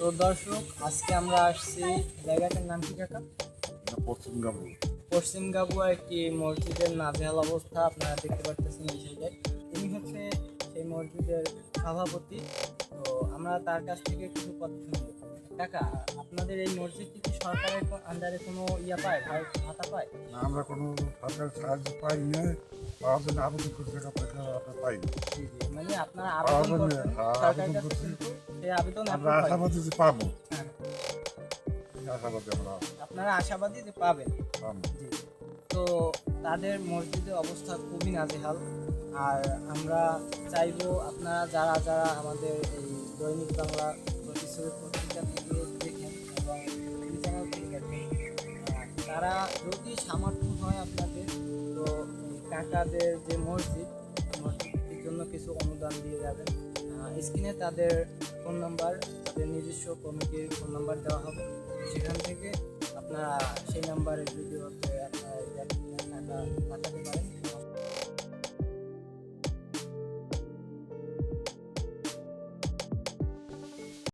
তো দর্শক, আজকে আমরা আসছি, জায়গাটার নাম কি কাকা? পশ্চিম গাবু। পশ্চিম গাবুয়া একটি মসজিদের নাজেহাল অবস্থা আপনারা দেখতে পাচ্ছেন এই জায়গায়। তিনি হচ্ছে সেই মসজিদের সভাপতি। তো আমরা তার কাছ থেকে কিছু কথা শুনবো। কাকা, আপনাদের এই মসজিদটি কি সরকারের আন্ডারে কোনো পায়, ভাতা পায়? না, আমরা কোনো সরকারের সাহায্য পাই না, পাওয়ার জন্য আবেদন করছি, আমরা পাইনি। জি জি, মানে আপনারা পাওয়ার আবেদন জন্য করছেন সরকারের আবেদন কাছে, করছি, কিন্তু সেই আবেদন আমরা approve হয়নি। আশাবাদী যে পাবো, হ্যাঁ, এই আশাবাদী আমরা আপনারা আশাবাদী যে পাবেন। পাবো। জি। তো তাদের মসজিদের অবস্থা খুবই নাজেহাল। আর আমরা চাইবো আপনারা যারা যারা আমাদের এই দৈনিক বাংলা প্রতিচ্ছবি পত্রিকা থেকে দেখেন এবং টিভি চ্যানেল থেকে দেখেন, তারা যদি সামর্থ্য হয় আপনাদের, তো এই কাকাদের যে মসজিদটির জন্য কিছু অনুদান দিয়ে যাবেন। স্ক্রিনে তাদের ফোন নাম্বার, তাদের নিজস্ব কমিটির ফোন নাম্বার দেওয়া হবে। সেখান থেকে আপনারা সেই নাম্বারে যদি আপনারা টাকা পাঠাতে